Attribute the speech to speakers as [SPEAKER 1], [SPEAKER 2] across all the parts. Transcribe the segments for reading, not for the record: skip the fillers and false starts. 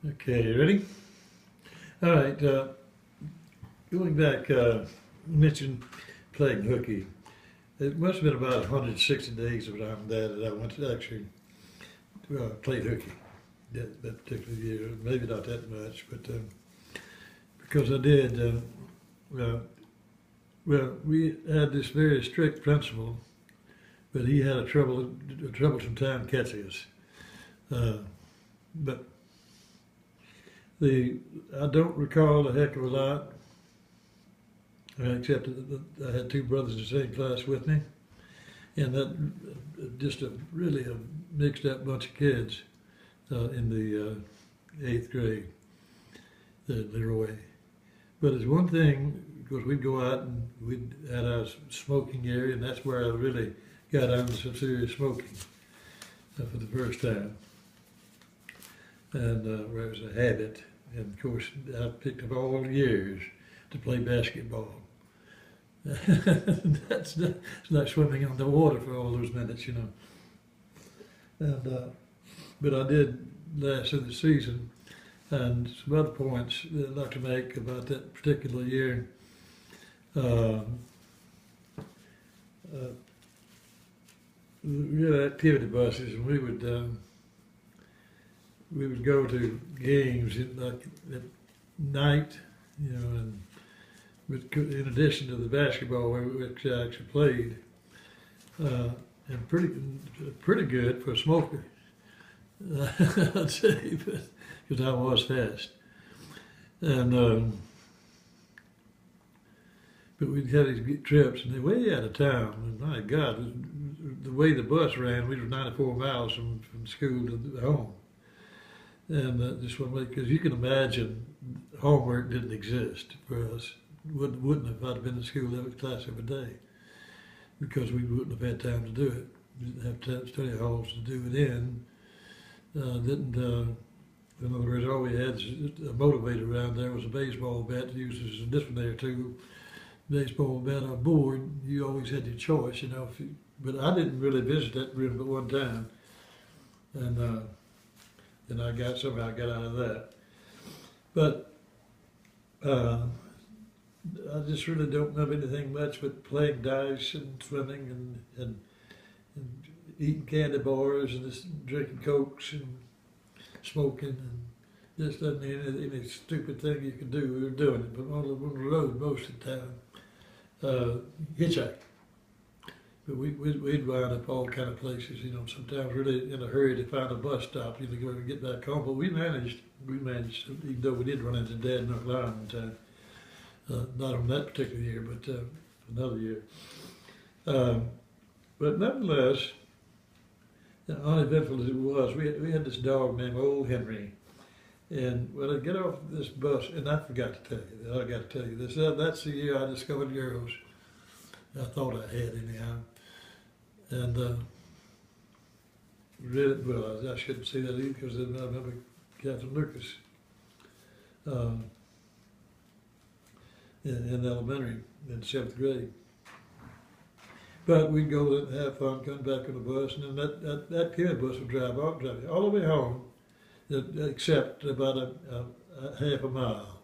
[SPEAKER 1] Okay, you ready? All right. Going back, you mentioned playing hooky. It must have been about 160 days around that I went to actually play hooky that particular year. Maybe not that much, but because I did. Well, we had this very strict principal, but he had a troublesome time catching us. Uh, but I don't recall a heck of a lot, except that I had two brothers in the same class with me, and that just really a mixed up bunch of kids in the eighth grade, the Leroy. But it's one thing, because we'd go out and we'd had our smoking area, and that's where I really got into some serious smoking for the first time, and where it was a habit. And of course, I picked up all years to play basketball. That's not, it's not swimming on the water for all those minutes, you know. And but I did last through the season, and some other points that I'd like to make about that particular year. Uh, we had activity buses, and we would go to games like at night, you know, and in addition to the basketball which I actually played, and pretty good for a smoker, I'd say, because I was fast, and but we'd have these trips, and they're way out of town. And my God, the way the bus ran, we were 94 miles from school to home. And just one way, because you can imagine homework didn't exist for us. Wouldn't have if I'd have been in school every class every day, because we wouldn't have had time to do it. We didn't have study halls to do it in. In other words, all we had was a motivator around there was a baseball bat used as a disciplinary tool. Baseball bat on board, you always had your choice, you know. But I didn't really visit that room but one time, and somehow I got out of that. But I just really don't know anything much but playing dice and swimming and eating candy bars and just drinking cokes and smoking and just any stupid thing you could do. We were doing it, but on the road most of the time. Hitchhike. But we'd wind up all kind of places, you know, sometimes really in a hurry to find a bus stop, you know, go and get back home. But we managed, even though we did run into Dad in North Line one time. Not on that particular year, but another year. But nonetheless, uneventful as it was, we had this dog named Old Henry. And when I get off this bus, and I forgot to tell you, I got to tell you this, that's the year I discovered girls. I thought I had anyhow. And really, well, I shouldn't say that either, because then I remember Captain Lucas in elementary, in seventh grade. But we'd go and have fun, come back on the bus, and then that kid bus would drive all the way home, except about a half a mile.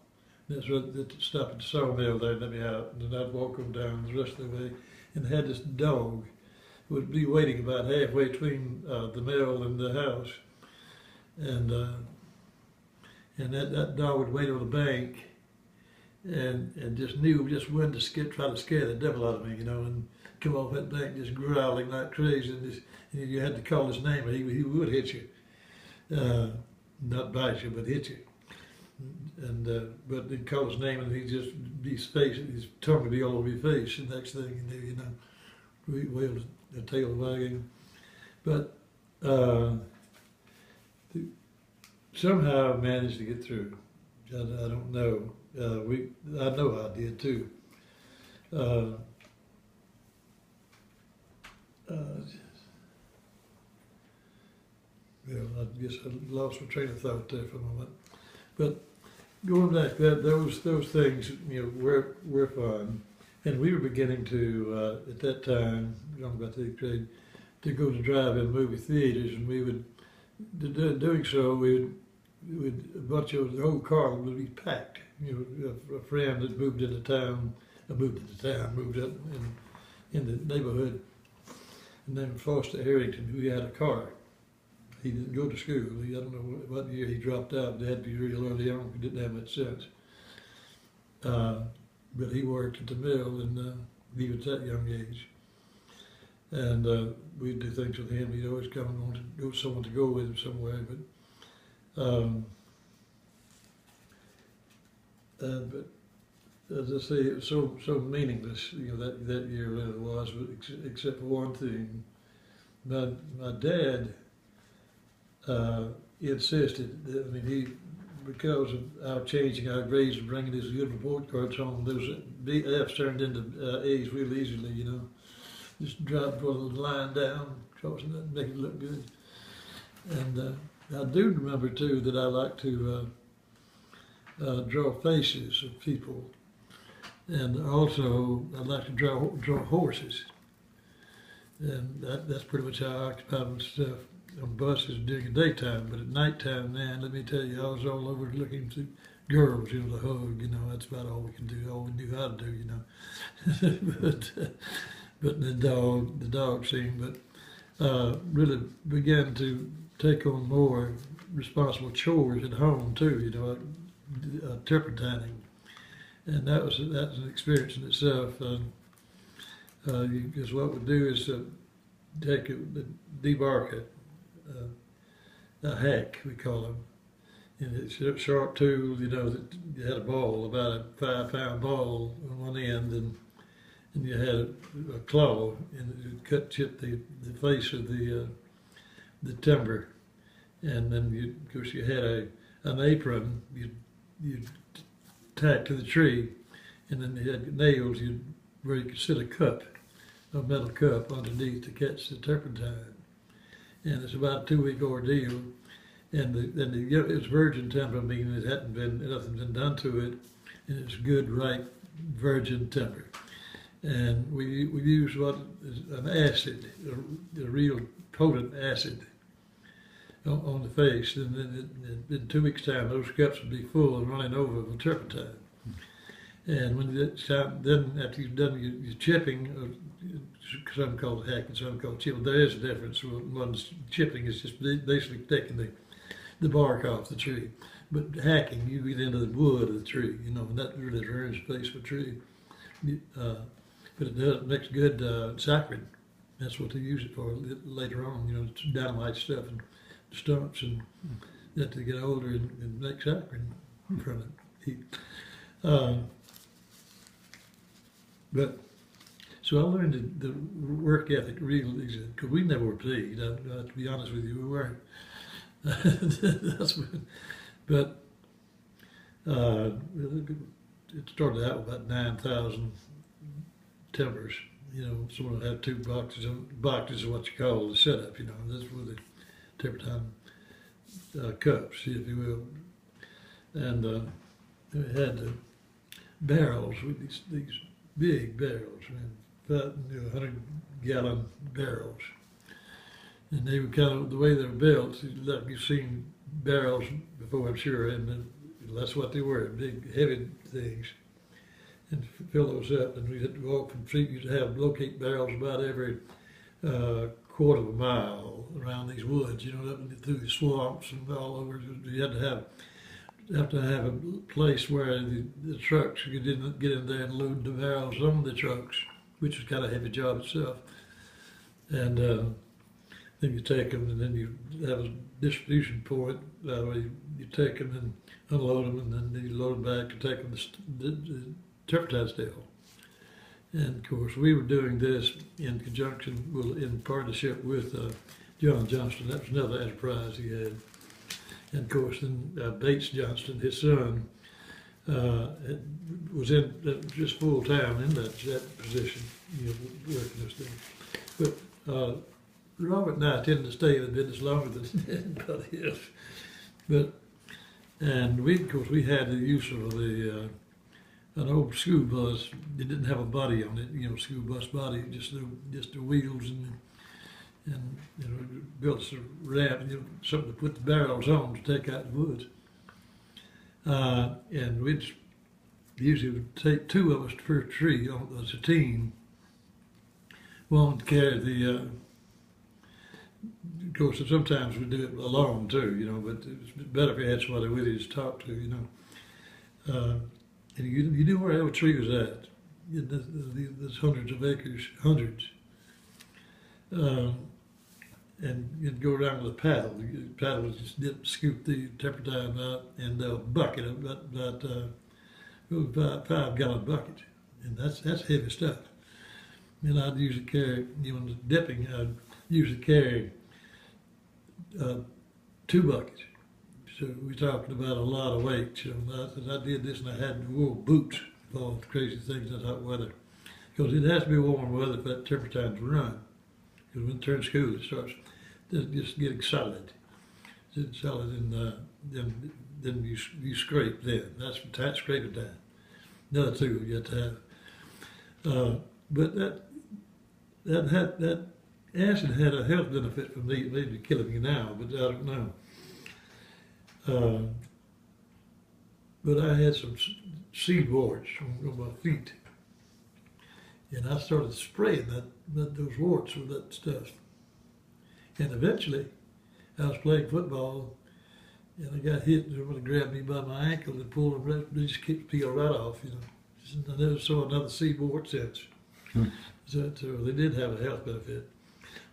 [SPEAKER 1] That's right, they'd stop at the sawmill there and let me out, and then I'd walk them down the rest of the way, and had this dog who would be waiting about halfway between the mill and the house, and that dog would wait on the bank, and just knew just when to try to scare the devil out of me, you know, and come off that bank just growling like crazy, and you had to call his name, or he would hit you, not bite you, but hit you. And but he'd call his name, and he'd just his tongue would be all over your face. And next thing you knew, you know, whale the tail wagging. But somehow I managed to get through. I don't know. I know I did too. Well, I guess I lost my train of thought there for a moment. But going back, those things, you know, were fun, and we were beginning to at that time, around about the eighth grade, to go to drive-in movie theaters, and we would, doing so, we a bunch of the whole car would be packed. A friend that moved into town, moved up in the neighborhood, and then Foster Harrington, who had a car. He didn't go to school. I don't know what year he dropped out. It had to be real early on. He didn't have much sense. But he worked at the mill, and he was that young age. And we'd do things with him. He'd always come and want to go someone to go with him somewhere. But as I say, it was so meaningless. That year really was, except for one thing. My dad insisted that, because of our changing our grades and bringing these good report cards home, those F's turned into A's real easily, Just put a little line down, crossing that, make it look good. And I do remember too that I like to draw faces of people, and also I like to draw horses, and that's pretty much how I occupy myself on buses during the daytime. But at nighttime, man, let me tell you, I was all over looking to girls, to hug. That's about all we can do, all we knew how to do, But the dog scene, really began to take on more responsible chores at home too, turpentining, and that's an experience in itself. Because what we do is debark a hack, we call them, and it's a sharp tool, that you had a ball, about a 5-pound ball on one end, and you had a claw, and it chip the face of the timber, and then of course you had an apron you'd tack to the tree, and then you had nails where you could sit a metal cup underneath to catch the turpentine, and it's about a 2-week ordeal, and it was virgin timber, meaning nothing been done to it, and it's good, ripe, virgin timber. And we use what is an acid, a real potent acid on the face, and then in 2 weeks' time, those cups would be full and running over with turpentine. And when then after you've done your chipping, some call it hacking, some call it chipping. There is a difference. One's chipping is just basically taking the bark off the tree, but hacking, you get into the wood of the tree, and that really turns the face of a tree. But it makes good saccharin. That's what they use it for later on, dynamite stuff and stumps, and that to get older and make saccharin from it. But so I learned the work ethic really, because we never were paid. To be honest with you, we weren't. But it started out with about 9,000 timbers. Someone would have 2 boxes. Boxes is what you call the setup. That's where the turpentine cups, if you will. And we had barrels with these big barrels, 100-gallon barrels, and they were kind of the way they were built. Like you've seen barrels before, I'm sure, and that's what they were, big, heavy things. And fill those up, and we had to walk from street. You had to locate barrels about every quarter of a mile around these woods, up through the swamps and all over. You had to have a place where the trucks could get in there and load the barrels on the trucks, which was kind of a heavy job itself. And then you take them, and then you have a distribution point. Where you take them and unload them, and then you load them back and take them to the turpentine still. And of course, we were doing this in partnership with John Johnston. That was another enterprise he had. And of course, then Bates Johnston, his son, was just full time in that position, working those things. But Robert and I tend to stay in the business longer than anybody else. And of course, we had the use of an old school bus. It didn't have a body on it, school bus body, just the wheels and built a ramp, something to put the barrels on to take out the woods. And we'd usually would take two of us per tree as a team. One to carry the, of course, sometimes we do it alone too, you know, but it's better if you had somebody with you to talk to, you know. And you knew where every tree was at. There's hundreds of acres, hundreds. And you'd go around with a paddle. The paddle would just scoop the turpentine out and a bucket, about 5 gallon bucket. And that's heavy stuff. And I'd usually carry, you know, dipping, I'd usually carry 2 buckets. So we're talking about a lot of weight. You know, I did this and I had wool boots for all the crazy things in hot weather. Because it has to be warm weather for that turpentine to run. Because when it turns cool, it starts just getting solid. It's solid, and then you scrape then. That's scraping time. Another tool you have to have. But that acid had a health benefit for me. It may be killing me now, but I don't know. But I had some seed warts on my feet, and I started spraying those warts with that stuff. And eventually, I was playing football, and I got hit, and somebody grabbed me by my ankle and pulled they just kept peeled right off, you know. I never saw another seed wart since. So they did have a health benefit.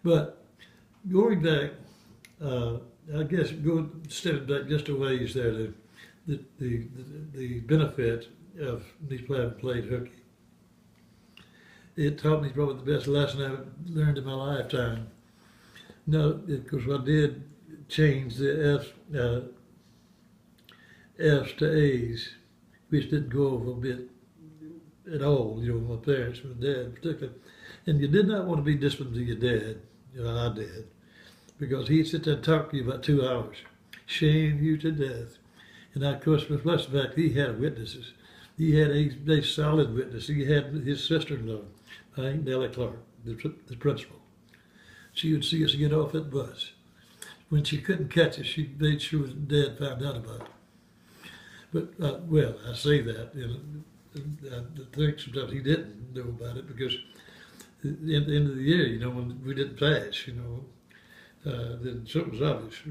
[SPEAKER 1] But going back, I guess stepping back just a ways there, the benefit of me playing hooky. It taught me probably the best lesson I've learned in my lifetime. No, because I did change the F's to A's, which didn't go over a bit at all, you know, my parents, my dad particularly. And you did not want to be disciplined to your dad, you know, I did, because he'd sit there and talk to you about 2 hours, shame you to death. And of course, plus the fact he had witnesses. He had a solid witness. He had his sister-in-law, Aunt Nellie Clark, the principal. She would see us get off that bus. When she couldn't catch us, she made sure that Dad found out about it. But, well, I say that, you know, I think sometimes he didn't know about it because at the end of the year, you know, when we didn't pass, you know, then something was obvious.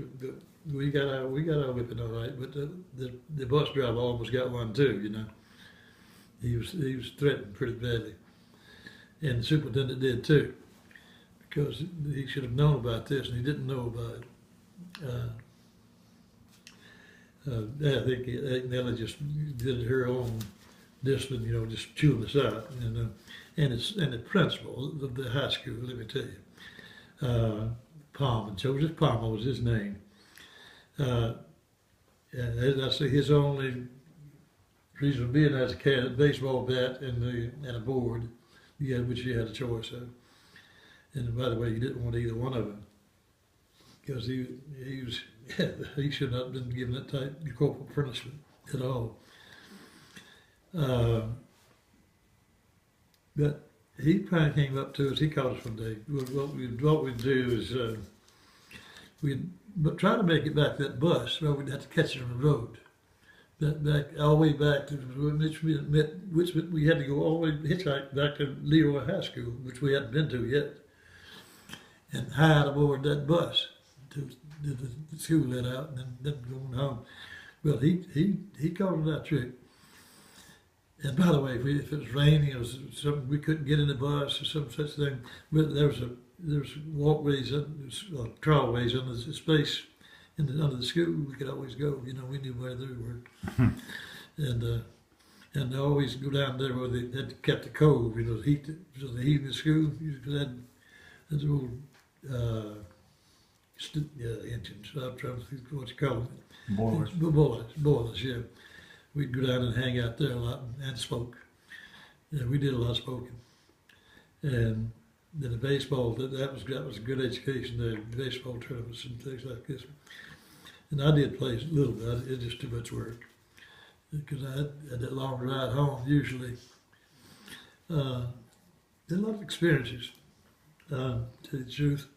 [SPEAKER 1] We got our whipping all right, but the bus driver almost got one too, you know. He was threatened pretty badly. And the superintendent did too, because he should have known about this and he didn't know about it. I think Nellie just did her own discipline, you know, just chewing us out. And the principal of the high school, let me tell you, Palmer, Joseph Palmer was his name. And as I say, his only reason for being there is to carry a baseball bat and a board, which you had a choice of. And by the way, you didn't want either one of them, because he should not have been given that type of corporal punishment at all. But he kind of came up to us. He called us one day. What we'd do is we'd try to make it back to that bus. Well, we'd have to catch it on the road. Back all the way back to which we had to go all the way hitchhike back to Leroy High School, which we hadn't been to yet, and hide aboard that bus to the school let out, and then going home. Well, he called it that trick. And by the way, if it was raining, or was something we couldn't get in the bus or some such thing, there was walkways, or crawlways under the space under the school. We could always go. You know, we knew where they were. And they always go down there where they had kept the cove. You know, the heat in the school. You had those old engines. I'm trying to think what you call them. Boilers. Yeah. We'd go down and hang out there a lot and smoke. Yeah, we did a lot of smoking. And then the baseball, that was a good education there, baseball tournaments and things like this. And I did play a little bit. It was just too much work, because I had that long ride home usually. Did a lot of experiences, to tell you the truth.